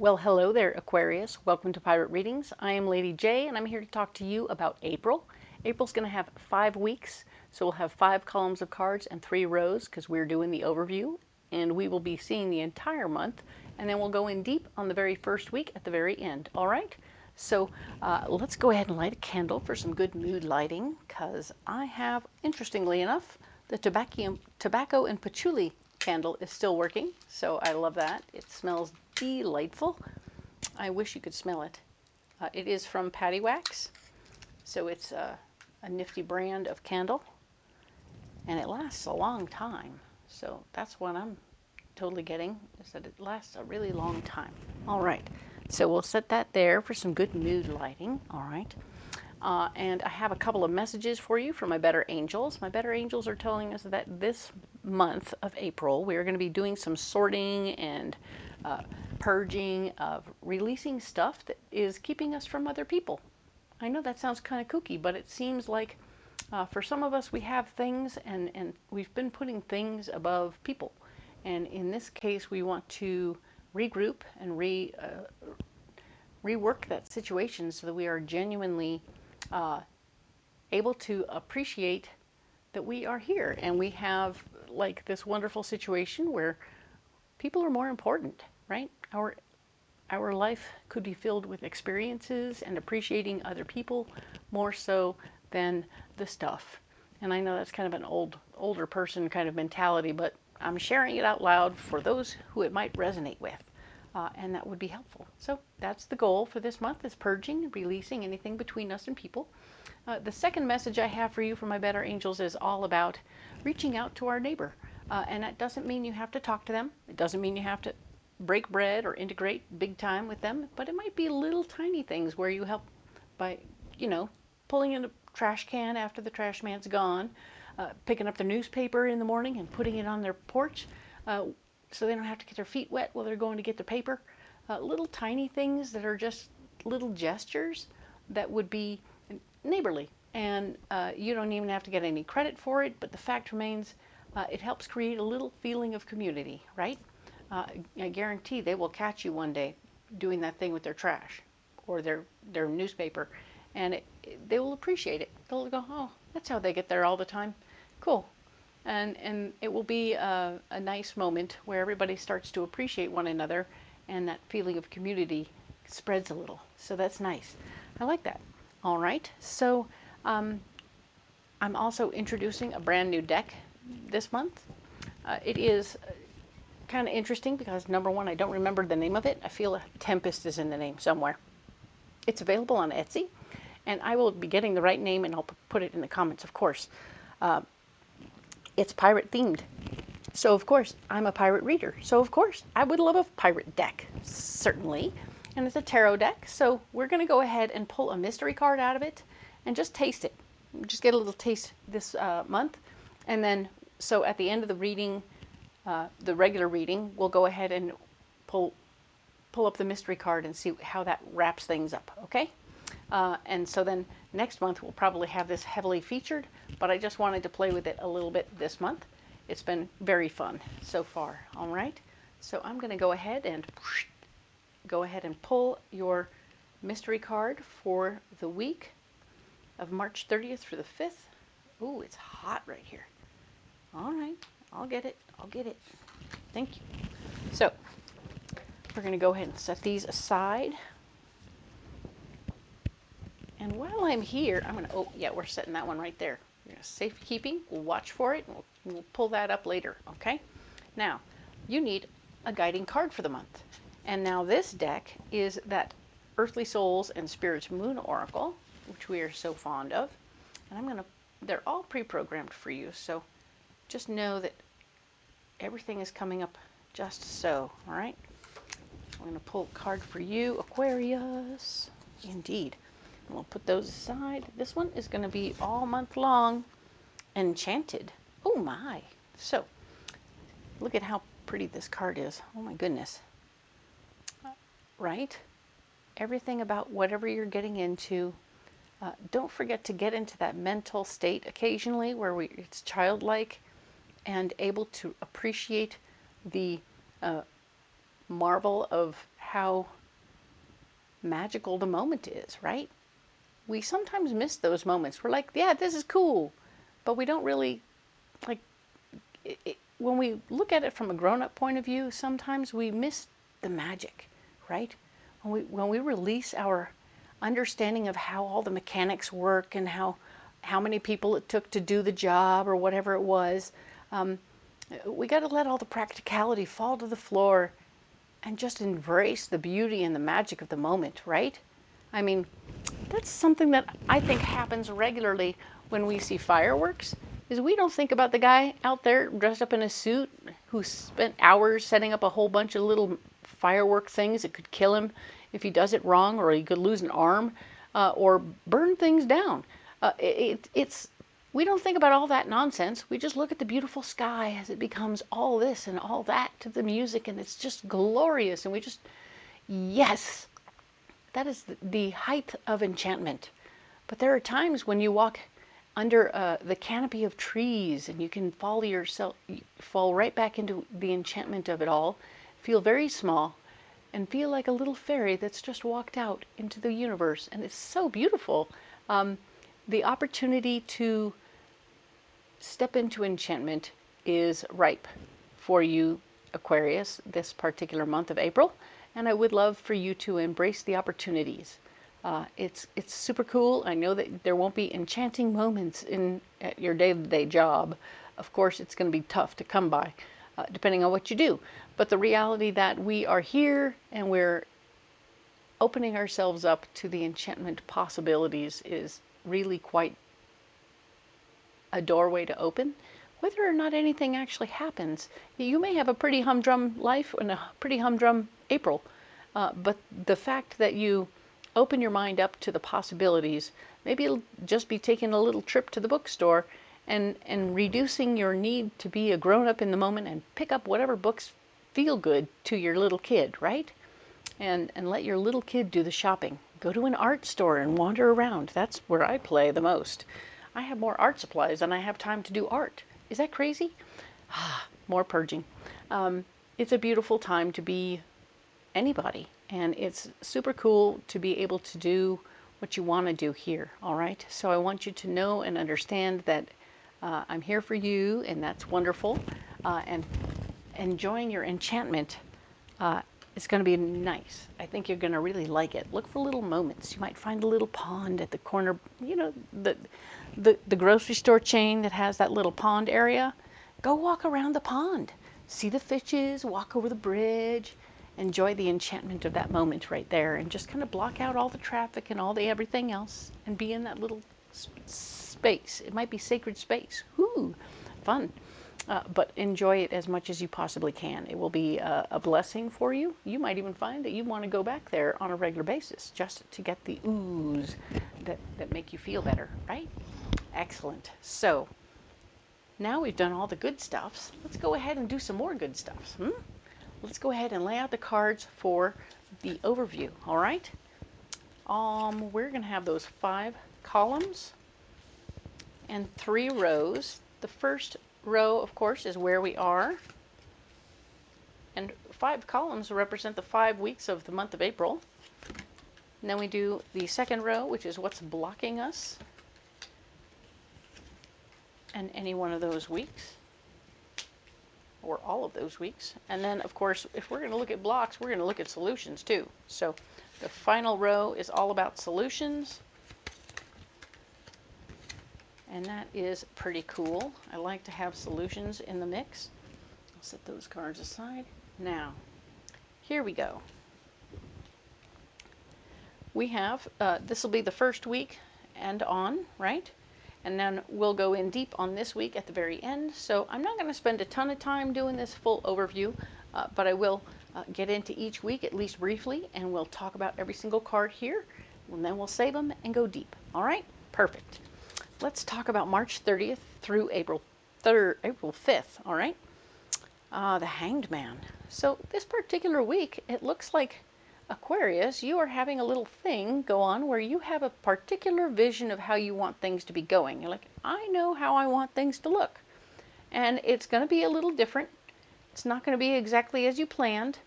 Well, hello there, Aquarius. Welcome to Pirate Readings. I am Lady J, and I'm here to talk to you about April. April's going to have 5 weeks, so we'll have 5 columns of cards and 3 rows because we're doing the overview, and we will be seeing the entire month, and then we'll go in deep on the very first week at the very end. All right? So let's go ahead and light a candle for some good mood lighting, because I have, interestingly enough, the tobacco and patchouli candle is still working, so I love that. It smells delightful. I wish you could smell it. It is from Patty Wax, so it's a nifty brand of candle, and it lasts a long time. So that's what I'm totally getting, is that it lasts a really long time. All right, so we'll set that there for some good mood lighting. All right. And I have a couple of messages for you from my better angels. My better angels are telling us that this month of April, we are going to be doing some sorting and purging of releasing stuff that is keeping us from other people. I know that sounds kind of kooky, but it seems like for some of us we have things and we've been putting things above people. And in this case, we want to regroup and rework that situation so that we are genuinely able to appreciate that we are here and we have like this wonderful situation where people are more important, right? Our life could be filled with experiences and appreciating other people more so than the stuff. And I know that's kind of an older person kind of mentality, but I'm sharing it out loud for those who it might resonate with. And that would be helpful. So that's the goal for this month, is purging and releasing anything between us and people. The second message I have for you from my better angels is all about reaching out to our neighbor. And that doesn't mean you have to talk to them. It doesn't mean you have to break bread or integrate big time with them, but it might be little tiny things where you help by, pulling in a trash can after the trash man's gone, picking up the newspaper in the morning and putting it on their porch, so they don't have to get their feet wet while they're going to get the paper. Little tiny things that are just little gestures that would be neighborly. And you don't even have to get any credit for it, but the fact remains it helps create a little feeling of community, right? I guarantee they will catch you one day doing that thing with their trash or their newspaper, and they will appreciate it. They'll go, oh, that's how they get there all the time. Cool. And it will be a nice moment where everybody starts to appreciate one another and that feeling of community spreads a little. So that's nice. I like that. All right. So I'm also introducing a brand new deck this month. It is kind of interesting because, number one, I don't remember the name of it. I feel Tempest is in the name somewhere. It's available on Etsy, and I will be getting the right name and I'll put it in the comments, of course. It's pirate themed. So of course, I'm a pirate reader. So of course, I would love a pirate deck, certainly. And it's a tarot deck. So we're going to go ahead and pull a mystery card out of it and just taste it. Just get a little taste this month. And then, so at the end of the reading, the regular reading, we'll go ahead and pull up the mystery card and see how that wraps things up, okay? And so then next month we'll probably have this heavily featured, but I just wanted to play with it a little bit this month. It's been very fun so far. All right, so I'm going to go ahead and pull your mystery card for the week of March 30th through the 5th. Ooh, it's hot right here. All right, I'll get it. Thank you. So we're going to go ahead and set these aside. And while I'm here, I'm going to, oh yeah, we're setting that one right there. Safekeeping, we'll watch for it, and we'll pull that up later, okay? Now, you need a guiding card for the month. And now this deck is that Earthly Souls and Spirits Moon Oracle, which we are so fond of. And they're all pre-programmed for you, so just know that everything is coming up just so, all right? I'm going to pull a card for you, Aquarius. Indeed. And we'll put those aside. This one is going to be all month long. Enchanted. Oh my. So, look at how pretty this card is. Oh my goodness. Right? Everything about whatever you're getting into. Don't forget to get into that mental state occasionally where it's childlike and able to appreciate the marvel of how magical the moment is, right? We sometimes miss those moments. We're like, yeah, this is cool, but we don't really, like, when we look at it from a grown-up point of view, sometimes we miss the magic, right? When we release our understanding of how all the mechanics work and how many people it took to do the job or whatever it was, we got to let all the practicality fall to the floor and just embrace the beauty and the magic of the moment, right? I mean, that's something that I think happens regularly when we see fireworks, is we don't think about the guy out there dressed up in a suit who spent hours setting up a whole bunch of little firework things that could kill him if he does it wrong, or he could lose an arm, or burn things down. We don't think about all that nonsense. We just look at the beautiful sky as it becomes all this and all that to the music, and it's just glorious, and we just, yes, that is the height of enchantment. But there are times when you walk under the canopy of trees and you can fall right back into the enchantment of it all, feel very small, and feel like a little fairy that's just walked out into the universe. And it's so beautiful. The opportunity to step into enchantment is ripe for you, Aquarius, this particular month of April. And I would love for you to embrace the opportunities. It's super cool. I know that there won't be enchanting moments at your day-to-day job. Of course, it's going to be tough to come by, depending on what you do. But the reality that we are here and we're opening ourselves up to the enchantment possibilities is really quite a doorway to open. Whether or not anything actually happens, you may have a pretty humdrum life and a pretty humdrum April, but the fact that you open your mind up to the possibilities, maybe it'll just be taking a little trip to the bookstore and reducing your need to be a grown-up in the moment and pick up whatever books feel good to your little kid, right? And let your little kid do the shopping. Go to an art store and wander around. That's where I play the most. I have more art supplies than I have time to do art. Is that crazy? More purging. It's a beautiful time to be anybody, and it's super cool to be able to do what you want to do here, all right? So I want you to know and understand that I'm here for you, and that's wonderful. And enjoying your enchantment is going to be nice. I think you're going to really like it. Look for little moments. You might find a little pond at the corner, you know, the grocery store chain that has that little pond area. Go walk around the pond. See the fishes, walk over the bridge. Enjoy the enchantment of that moment right there, and just kind of block out all the traffic and all the everything else and be in that little space. It might be sacred space. Whoo, fun. But enjoy it as much as you possibly can. It will be a blessing for you. You might even find that you want to go back there on a regular basis just to get the oohs that make you feel better, right? Excellent. So now we've done all the good stuffs. Let's go ahead and do some more good stuffs. Let's go ahead and lay out the cards for the overview, all right? We're going to have those 5 columns and 3 rows. The first row, of course, is where we are. And 5 columns represent the 5 weeks of the month of April. And then we do the second row, which is what's blocking us and any one of those weeks, or all of those weeks. And then, of course, if we're going to look at blocks, we're going to look at solutions too. So the final row is all about solutions. And that is pretty cool. I like to have solutions in the mix. I'll set those cards aside. Now, here we go. We have, this will be the first week and on, right? And then we'll go in deep on this week at the very end. So I'm not going to spend a ton of time doing this full overview, but I will get into each week at least briefly, and we'll talk about every single card here, and then we'll save them and go deep. All right? Perfect. Let's talk about March 30th through April 5th, all right? The Hanged Man. So this particular week, it looks like, Aquarius, you are having a little thing go on where you have a particular vision of how you want things to be going. You're like, I know how I want things to look. And it's going to be a little different. It's not going to be exactly as you planned,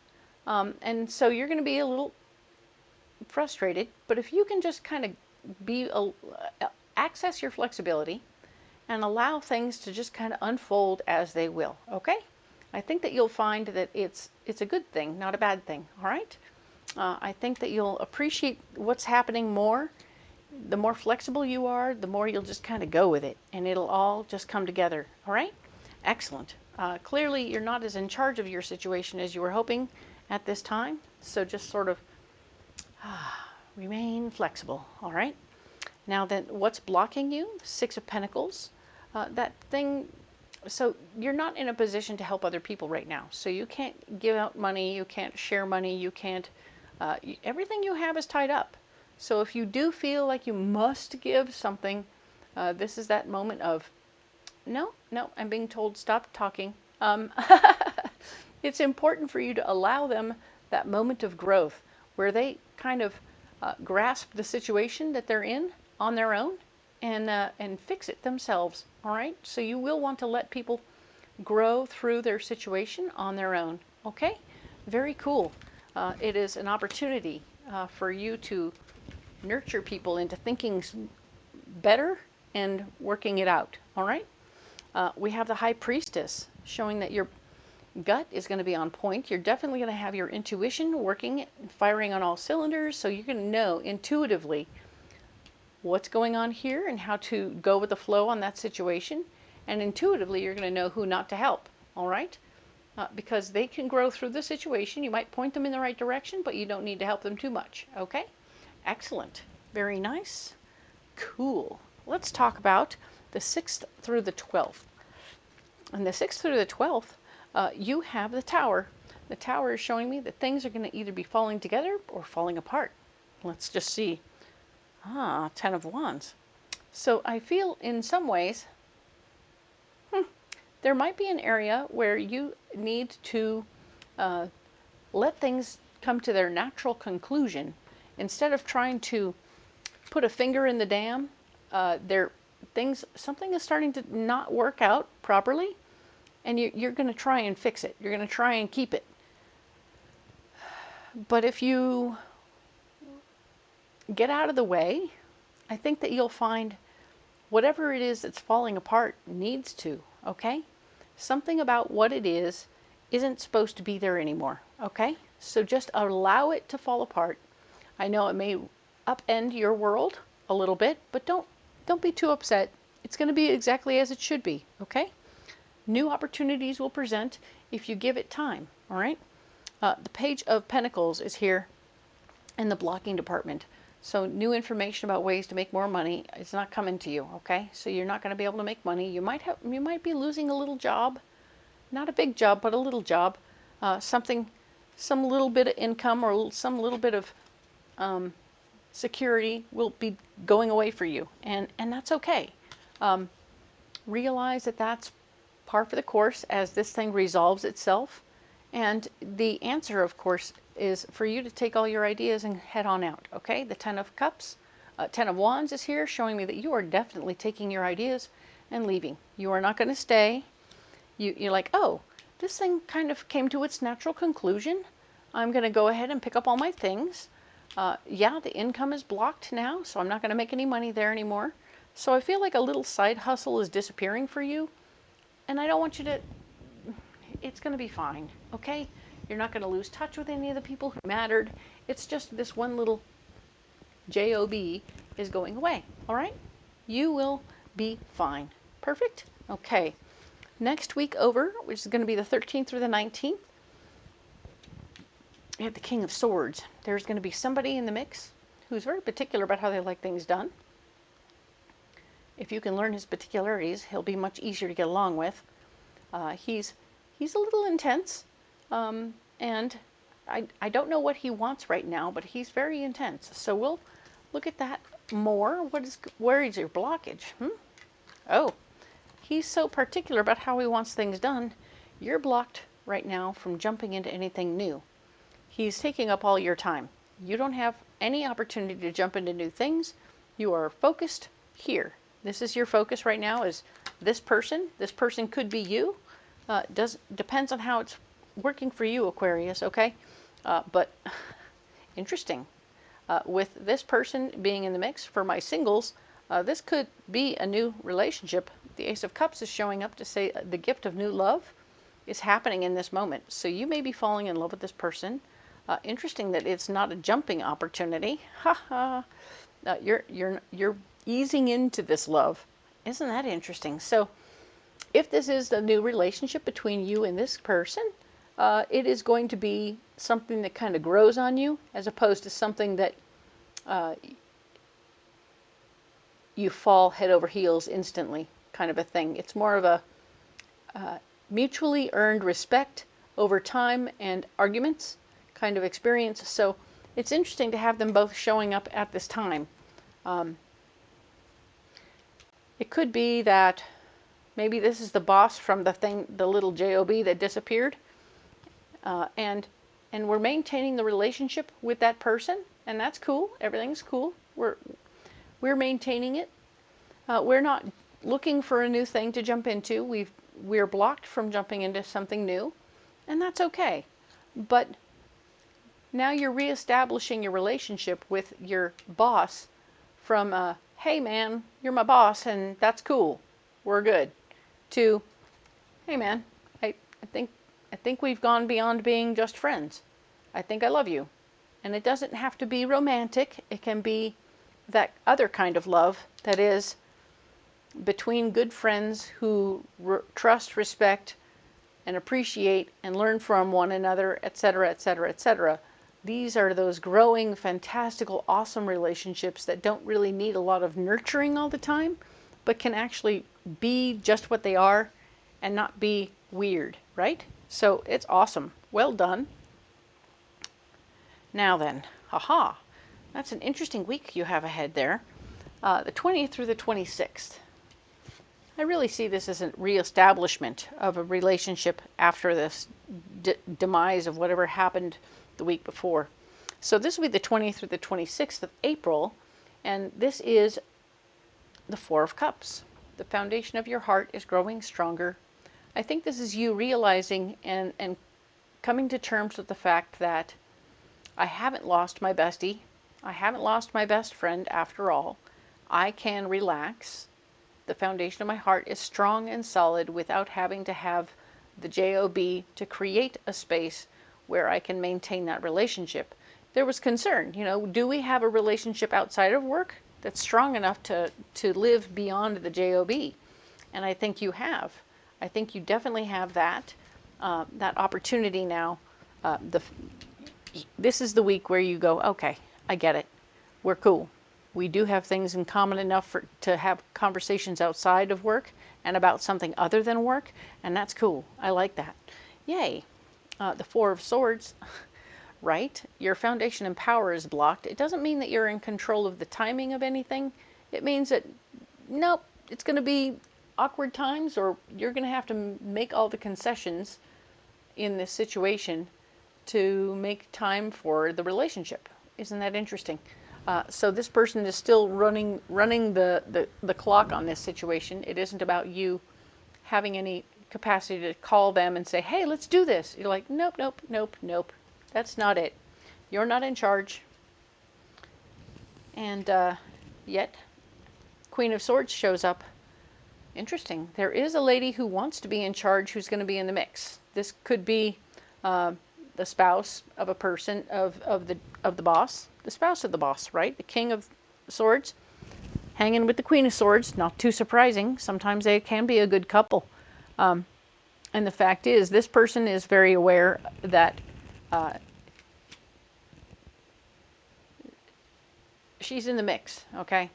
And so you're going to be a little frustrated, but if you can just kind of access your flexibility and allow things to just kind of unfold as they will, okay? I think that you'll find that it's a good thing, not a bad thing, all right? I think that you'll appreciate what's happening more. The more flexible you are, the more you'll just kind of go with it, and it'll all just come together, all right? Excellent. Clearly, you're not as in charge of your situation as you were hoping at this time, so just sort of remain flexible, all right? Now then, what's blocking you? Six of Pentacles. That thing, so you're not in a position to help other people right now. So you can't give out money, you can't share money, you can't, everything you have is tied up. So if you do feel like you must give something, this is that moment of, no, I'm being told stop talking. It's important for you to allow them that moment of growth where they kind of grasp the situation that they're in on their own and fix it themselves, all right? So you will want to let people grow through their situation on their own, okay? Very cool. It is an opportunity for you to nurture people into thinking better and working it out, all right? We have the High Priestess showing that your gut is going to be on point. You're definitely going to have your intuition working, firing on all cylinders, so you're going to know intuitively what's going on here and how to go with the flow on that situation. And intuitively, you're going to know who not to help, all right? Because they can grow through the situation. You might point them in the right direction, but you don't need to help them too much, okay? Excellent. Very nice. Cool. Let's talk about the 6th through the 12th. And the 6th through the 12th, you have the Tower. The Tower is showing me that things are going to either be falling together or falling apart. Let's just see. 10 of Wands. So I feel in some ways, there might be an area where you need to let things come to their natural conclusion. Instead of trying to put a finger in the dam, something is starting to not work out properly, and you're going to try and fix it. You're going to try and keep it. But if you get out of the way, I think that you'll find whatever it is that's falling apart needs to, okay? Something about what it is isn't supposed to be there anymore, okay? So just allow it to fall apart. I know it may upend your world a little bit, but don't be too upset. It's going to be exactly as it should be, okay? New opportunities will present if you give it time, all right? The Page of Pentacles is here in the blocking department. So new information about ways to make more money is not coming to you, okay? So you're not going to be able to make money. You might be losing a little job, not a big job, but a little job, some little bit of income or some little bit of security will be going away for you, and that's okay. Realize that that's par for the course as this thing resolves itself, and the answer, of course, is for you to take all your ideas and head on out, okay? The 10 of Cups, 10 of Wands is here, showing me that you are definitely taking your ideas and leaving. You are not going to stay. You're like, oh, this thing kind of came to its natural conclusion. I'm going to go ahead and pick up all my things. Yeah, the income is blocked now, so I'm not going to make any money there anymore. So I feel like a little side hustle is disappearing for you, and I don't want you to, it's going to be fine, okay? You're not going to lose touch with any of the people who mattered. It's just this one little job is going away, all right? You will be fine. Perfect? Okay. Next week over, which is going to be the 13th through the 19th, we have the King of Swords. There's going to be somebody in the mix who's very particular about how they like things done. If you can learn his particularities, he'll be much easier to get along with. He's a little intense, and I don't know what he wants right now, but he's very intense. So we'll look at that more. Where is your blockage? Oh, he's so particular about how he wants things done. You're blocked right now from jumping into anything new. He's taking up all your time. You don't have any opportunity to jump into new things. You are focused here. This is your focus right now, is this person. This person could be you. Depends on how it's working for you, Aquarius, okay? But interesting. With this person being in the mix for my singles, this could be a new relationship. The Ace of Cups is showing up to say the gift of new love is happening in this moment. So you may be falling in love with this person. Interesting that it's not a jumping opportunity. Ha ha. You're easing into this love. Isn't that interesting? So if this is a new relationship between you and this person, it is going to be something that kind of grows on you, as opposed to something that you fall head over heels instantly, kind of a thing. It's more of a mutually earned respect over time and arguments kind of experience. So it's interesting to have them both showing up at this time. It could be that maybe this is the boss from the little job that disappeared, and we're maintaining the relationship with that person, and that's cool. Everything's cool. We're maintaining it. We're not looking for a new thing to jump into. We're blocked from jumping into something new, and that's okay. But now you're reestablishing your relationship with your boss from hey man, you're my boss and that's cool, we're good, to hey man, I think we've gone beyond being just friends. I think I love you. And it doesn't have to be romantic. It can be that other kind of love that is between good friends who trust, respect, and appreciate and learn from one another, etc., etc., etc. These are those growing, fantastical, awesome relationships that don't really need a lot of nurturing all the time, but can actually be just what they are and not be weird, right? So it's awesome. Well done. Now then, haha, that's an interesting week you have ahead there. The 20th through the 26th. I really see this as a reestablishment of a relationship after this demise of whatever happened the week before. So this will be the 20th through the 26th of April, and this is the Four of Cups. The foundation of your heart is growing stronger. I think this is you realizing and coming to terms with the fact that I haven't lost my bestie. I haven't lost my best friend after all. I can relax. The foundation of my heart is strong and solid without having to have the job to create a space where I can maintain that relationship. There was concern, do we have a relationship outside of work that's strong enough to live beyond the job? And I think you have. I think you definitely have that opportunity now. This is the week where you go, okay, I get it. We're cool. We do have things in common enough to have conversations outside of work and about something other than work, and that's cool. I like that. Yay. The Four of Swords, right? Your foundation and power is blocked. It doesn't mean that you're in control of the timing of anything. It means that, nope, it's going to be awkward times, or you're going to have to make all the concessions in this situation to make time for the relationship. Isn't that interesting? So this person is still running the clock on this situation. It isn't about you having any capacity to call them and say, hey, let's do this. You're like, nope, nope, nope, nope. That's not it. You're not in charge. And yet, Queen of Swords shows up. Interesting. There is a lady who wants to be in charge who's going to be in the mix. This could be the spouse of a person, of the boss. The spouse of the boss, right? The King of Swords hanging with the Queen of Swords. Not too surprising. Sometimes they can be a good couple. And the fact is, this person is very aware that she's in the mix, okay?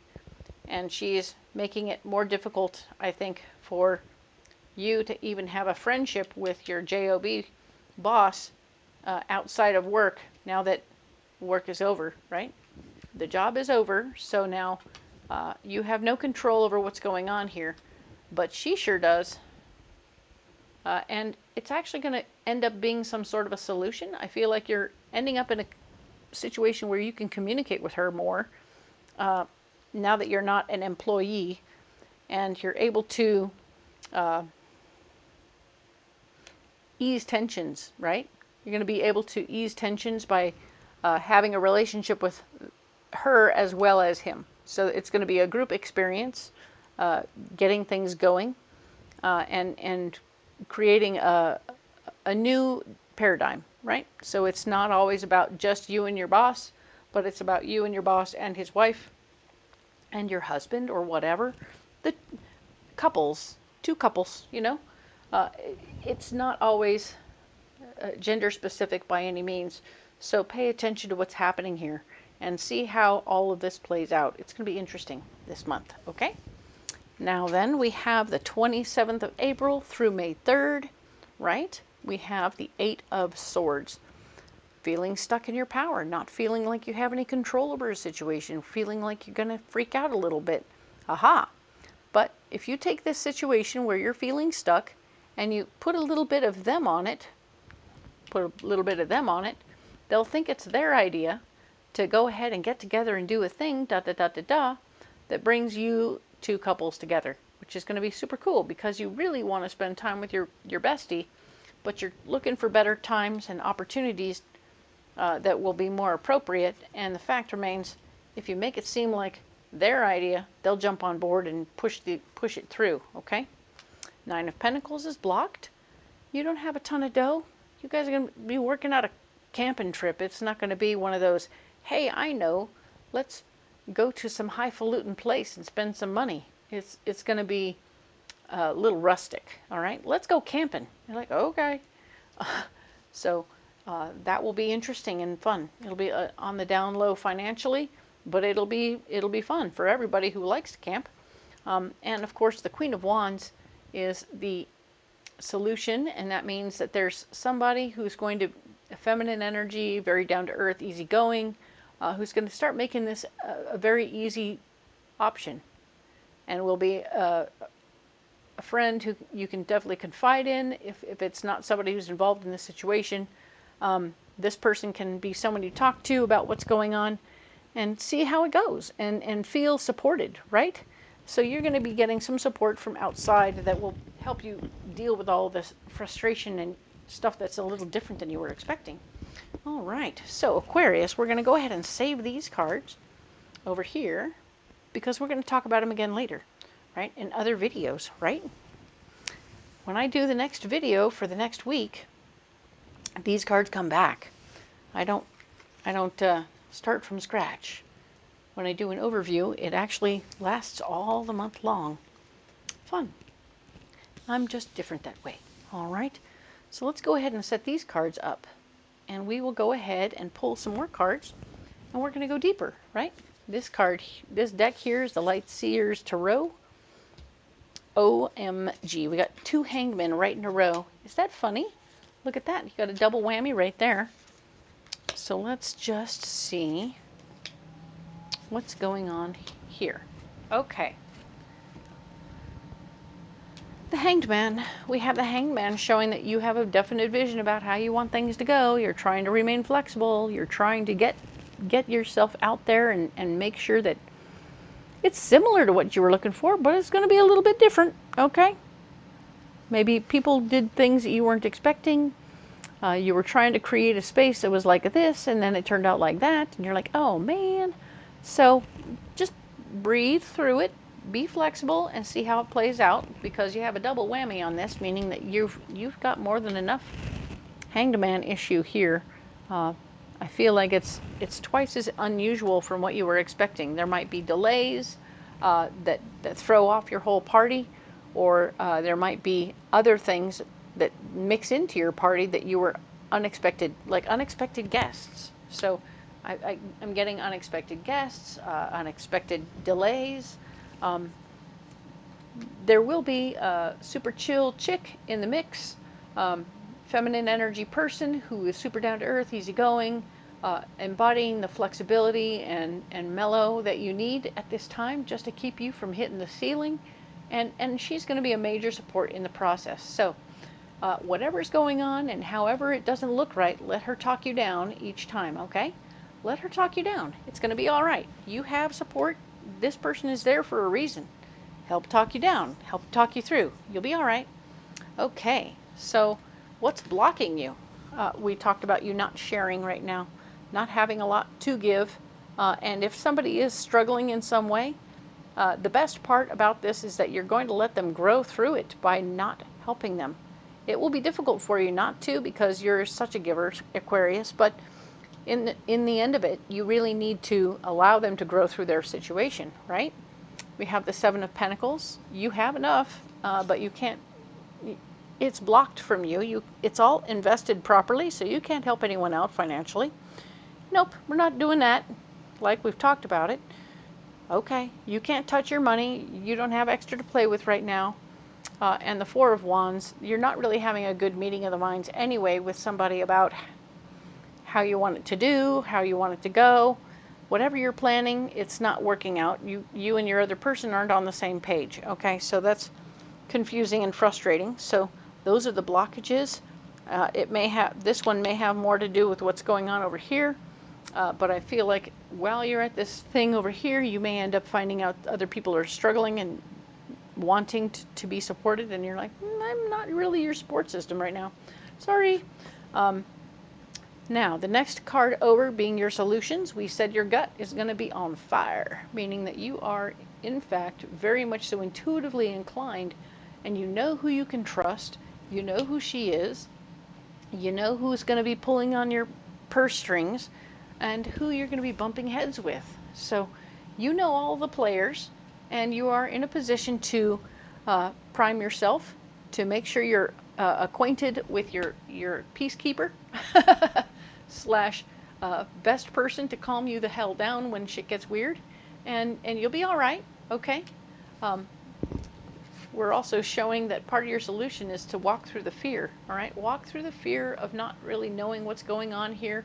And she's making it more difficult, I think, for you to even have a friendship with your job boss outside of work now that work is over, right? The job is over, so now you have no control over what's going on here, but she sure does. And it's actually going to end up being some sort of a solution. I feel like you're ending up in a situation where you can communicate with her more now that you're not an employee, and you're able to ease tensions, right? You're going to be able to ease tensions by having a relationship with her as well as him. So it's going to be a group experience, getting things going, and creating a new paradigm, right? So it's not always about just you and your boss, but it's about you and your boss and his wife and your husband or whatever. The couples, two couples, you know. It's not always gender specific by any means. So pay attention to what's happening here and see how all of this plays out. It's going to be interesting this month, okay? Now then, we have the 27th of April through May 3rd, right? We have the 8 of Swords. Feeling stuck in your power, not feeling like you have any control over a situation, feeling like you're going to freak out a little bit. Aha! But if you take this situation where you're feeling stuck and you put a little bit of them on it, they'll think it's their idea to go ahead and get together and do a thing, that brings you two couples together, which is going to be super cool because you really want to spend time with your bestie, but you're looking for better times and opportunities that will be more appropriate. And the fact remains, if you make it seem like their idea, they'll jump on board and push it through, okay? 9 of Pentacles is blocked. You don't have a ton of dough. You guys are going to be working out a camping trip. It's not going to be one of those, hey, I know, let's go to some highfalutin place and spend some money. It's going to be a little rustic, all right? Let's go camping. You're like, okay. So that will be interesting and fun. It'll be on the down low financially, but it'll be fun for everybody who likes to camp. And of course, the Queen of Wands is the solution, and that means that there's somebody who's going to, a feminine energy, very down to earth, easygoing, who's going to start making this a very easy option, and will be a friend who you can definitely confide in if it's not somebody who's involved in this situation. This person can be someone you talk to about what's going on and see how it goes and feel supported, right? So you're going to be getting some support from outside that will help you deal with all this frustration and stuff that's a little different than you were expecting. All right, so Aquarius, we're going to go ahead and save these cards over here because we're going to talk about them again later, right? In other videos, right? When I do the next video for the next week, these cards come back. I don't start from scratch. When I do an overview, it actually lasts all the month long. Fun. I'm just different that way. All right. So let's go ahead and set these cards up. And we will go ahead and pull some more cards. And we're going to go deeper, right? This card, this deck here is the Light Seers Tarot. OMG. We got 2 Hanged Men right in a row. Is that funny? Look at that. You got a double whammy right there. So let's just see what's going on here. Okay. The Hanged Man. We have the Hanged Man showing that you have a definite vision about how you want things to go. You're trying to remain flexible. You're trying to get yourself out there and make sure that it's similar to what you were looking for, but it's going to be a little bit different, okay? Maybe people did things that you weren't expecting. You were trying to create a space that was like this, and then it turned out like that, and you're like, oh man. So just breathe through it, be flexible, and see how it plays out, because you have a double whammy on this, meaning that you've got more than enough Hanged Man issue here. I feel like it's twice as unusual from what you were expecting. There might be delays that throw off your whole party, or there might be other things that mix into your party that you were unexpected, like unexpected guests. So I'm getting unexpected guests, unexpected delays. There will be a super chill chick in the mix, feminine energy person who is super down to earth, easygoing, embodying the flexibility and mellow that you need at this time just to keep you from hitting the ceiling. And she's going to be a major support in the process. So whatever's going on and however it doesn't look right, let her talk you down each time, okay? Let her talk you down. It's going to be all right. You have support. This person is there for a reason. Help talk you down. Help talk you through. You'll be all right. Okay, so what's blocking you? We talked about you not sharing right now, not having a lot to give. And if somebody is struggling in some way, the best part about this is that you're going to let them grow through it by not helping them. It will be difficult for you not to because you're such a giver, Aquarius, but in the end of it, you really need to allow them to grow through their situation, right? We have the Seven of Pentacles. You have enough, but you can't, it's blocked from you. It's all invested properly, so you can't help anyone out financially. Nope, we're not doing that, like we've talked about it. Okay, you can't touch your money. You don't have extra to play with right now. And the Four of Wands, you're not really having a good meeting of the minds anyway with somebody about how you want it to do, how you want it to go. Whatever you're planning, it's not working out. You and your other person aren't on the same page. Okay, so that's confusing and frustrating. So those are the blockages. This one may have more to do with what's going on over here. But I feel like while you're at this thing over here, you may end up finding out other people are struggling and wanting to be supported, and you're like, I'm not really your support system right now. Sorry. Now, the next card over being your solutions, we said your gut is going to be on fire, meaning that you are, in fact, very much so intuitively inclined, and you know who you can trust, you know who she is, you know who's going to be pulling on your purse strings, and who you're going to be bumping heads with. So you know all the players, and you are in a position to prime yourself, to make sure you're acquainted with your peacekeeper slash best person to calm you the hell down when shit gets weird, and you'll be all right, okay? We're also showing that part of your solution is to walk through the fear, all right? Walk through the fear of not really knowing what's going on here,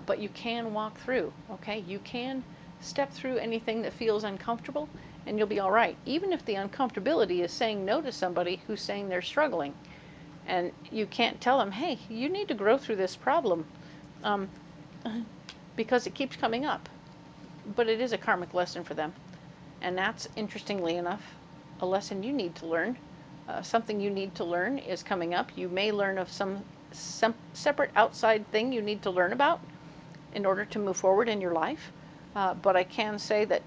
but you can walk through, okay? You can step through anything that feels uncomfortable, and you'll be all right, even if the uncomfortability is saying no to somebody who's saying they're struggling. And you can't tell them, hey, you need to grow through this problem, because it keeps coming up. But it is a karmic lesson for them. And that's, interestingly enough, a lesson you need to learn. Something you need to learn is coming up. You may learn of some separate outside thing you need to learn about in order to move forward in your life. But I can say that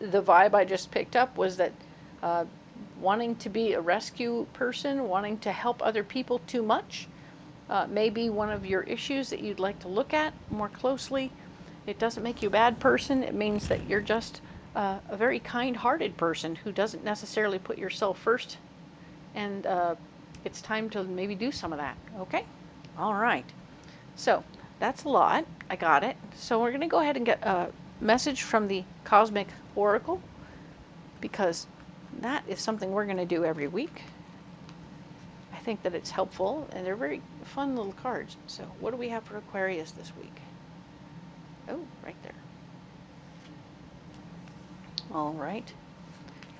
the vibe I just picked up was that wanting to be a rescue person, wanting to help other people too much, may be one of your issues that you'd like to look at more closely. It doesn't make you a bad person. It means that you're just a very kind-hearted person who doesn't necessarily put yourself first. And it's time to maybe do some of that, okay? All right. So that's a lot. I got it. So we're going to go ahead and get a message from the Cosmic Oracle, because that is something we're going to do every week. I think that it's helpful, and they're very fun little cards. So what do we have for Aquarius this week? Oh, right there. All right.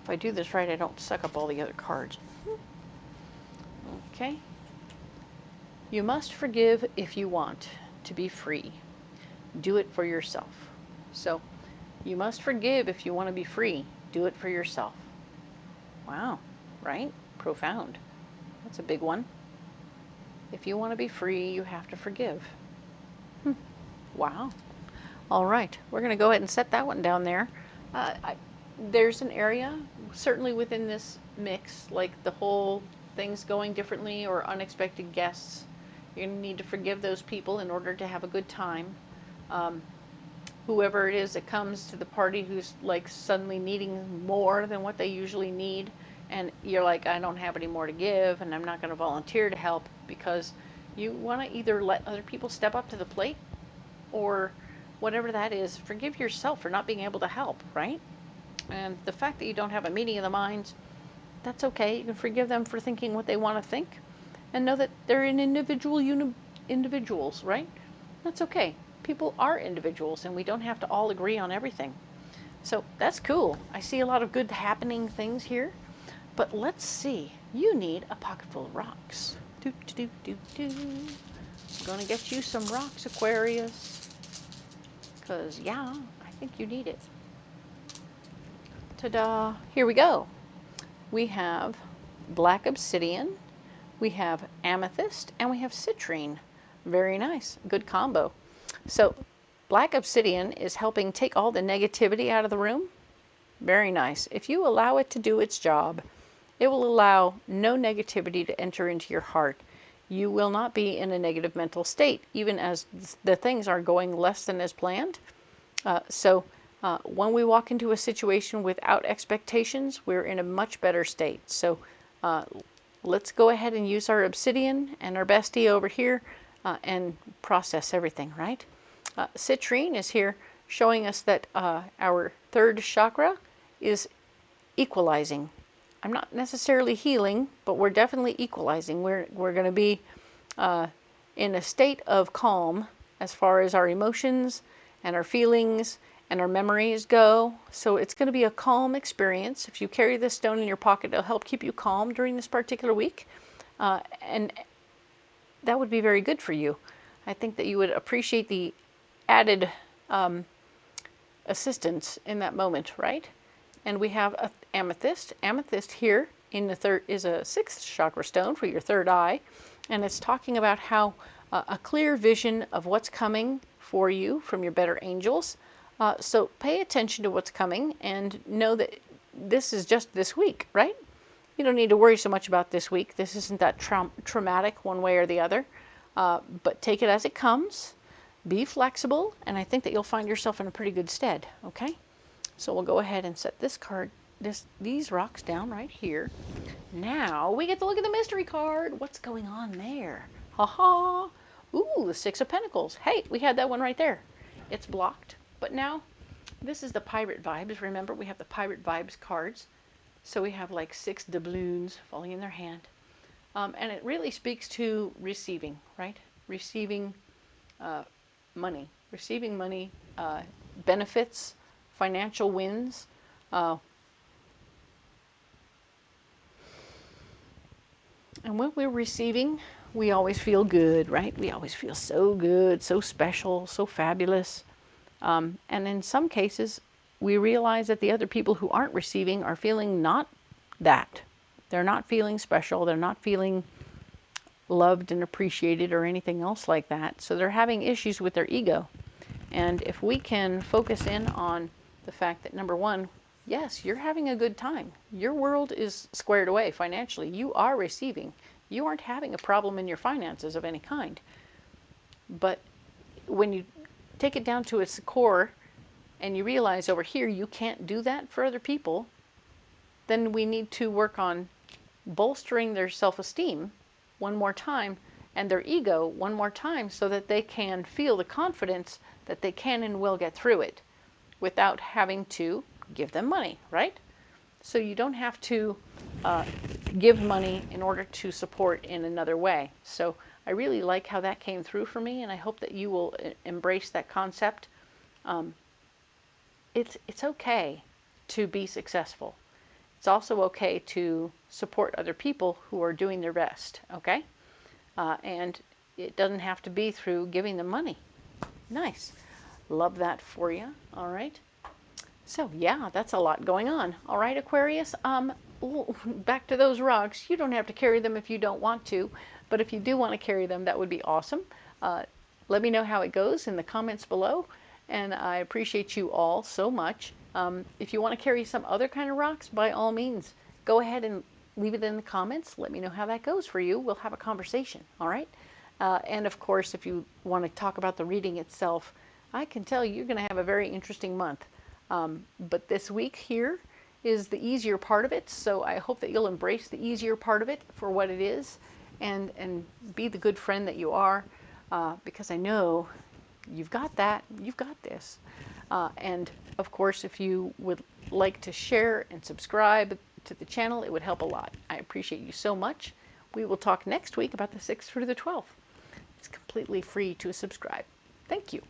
If I do this right, I don't suck up all the other cards. Okay. You must forgive if you want to be free. Do it for yourself. So you must forgive if you want to be free. Do it for yourself. Wow, right? Profound. That's a big one. If you want to be free, you have to forgive. Wow. All right, we're going to go ahead and set that one down there. There's an area, certainly within this mix, like the whole things going differently or unexpected guests. You're going to need to forgive those people in order to have a good time. Whoever it is that comes to the party who's like suddenly needing more than what they usually need, and you're like, I don't have any more to give, and I'm not going to volunteer to help, because you want to either let other people step up to the plate, or whatever that is, forgive yourself for not being able to help, right? And the fact that you don't have a meeting of the minds, that's okay. You can forgive them for thinking what they want to think, and know that they're individuals, right? That's okay. People are individuals, and we don't have to all agree on everything. So that's cool. I see a lot of good happening things here. But let's see. You need a pocket full of rocks. I'm going to get you some rocks, Aquarius. Because, yeah, I think you need it. Ta-da. Here we go. We have black obsidian, we have amethyst, and we have citrine. Very nice, good combo. So black obsidian is helping take all the negativity out of the room. Very nice. If you allow it to do its job, it will allow no negativity to enter into your heart. You will not be in a negative mental state, even as the things are going less than as planned. When we walk into a situation without expectations, we're in a much better state. So let's go ahead and use our obsidian and our bestie over here and process everything, right? Citrine is here showing us that our third chakra is equalizing. I'm not necessarily healing, but we're definitely equalizing. We're going to be in a state of calm as far as our emotions and our feelings and our memories go. So it's going to be a calm experience. If you carry this stone in your pocket, it'll help keep you calm during this particular week. And that would be very good for you. I think that you would appreciate the added assistance in that moment, right? And we have amethyst. Amethyst here in the third is a 6th chakra stone for your third eye. And it's talking about how a clear vision of what's coming for you from your better angels. So pay attention to what's coming and know that this is just this week, right? You don't need to worry so much about this week. This isn't that traumatic one way or the other. But take it as it comes. Be flexible, and I think that you'll find yourself in a pretty good stead, okay? So we'll go ahead and set this card, these rocks down right here. Now we get to look at the mystery card. What's going on there? Ha-ha! Ooh, the 6 of Pentacles. Hey, we had that one right there. It's blocked, but now this is the Pirate Vibes. Remember, we have the Pirate Vibes cards. So we have like 6 doubloons falling in their hand. And it really speaks to receiving, right? Receiving money. Receiving money, benefits, financial wins. And when we're receiving, we always feel good, right? We always feel so good, so special, so fabulous. And in some cases, we realize that the other people who aren't receiving are feeling not that. They're not feeling special. They're not feeling loved and appreciated or anything else like that. So they're having issues with their ego. And if we can focus in on the fact that, number one, yes, you're having a good time. Your world is squared away financially. You are receiving. You aren't having a problem in your finances of any kind. But when you take it down to its core and you realize over here you can't do that for other people, then we need to work on bolstering their self-esteem one more time and their ego one more time so that they can feel the confidence that they can and will get through it without having to give them money, right? So you don't have to give money in order to support in another way. So I really like how that came through for me, and I hope that you will embrace that concept. It's okay to be successful. It's also okay to support other people who are doing their best, okay? And it doesn't have to be through giving them money. Nice. Love that for you. All right. So yeah, that's a lot going on. All right, Aquarius. Back to those rocks. You don't have to carry them if you don't want to, but if you do want to carry them, that would be awesome. Let me know how it goes in the comments below, and I appreciate you all so much. If you want to carry some other kind of rocks, by all means, go ahead and leave it in the comments. Let me know how that goes for you. We'll have a conversation, all right? And of course, if you want to talk about the reading itself, I can tell you you're going to have a very interesting month. But this week here is the easier part of it, so I hope that you'll embrace the easier part of it for what it is and be the good friend that you are, because I know you've got that, you've got this. And of course, if you would like to share and subscribe to the channel, it would help a lot. I appreciate you so much. We will talk next week about the 6th through the 12th. It's completely free to subscribe. Thank you.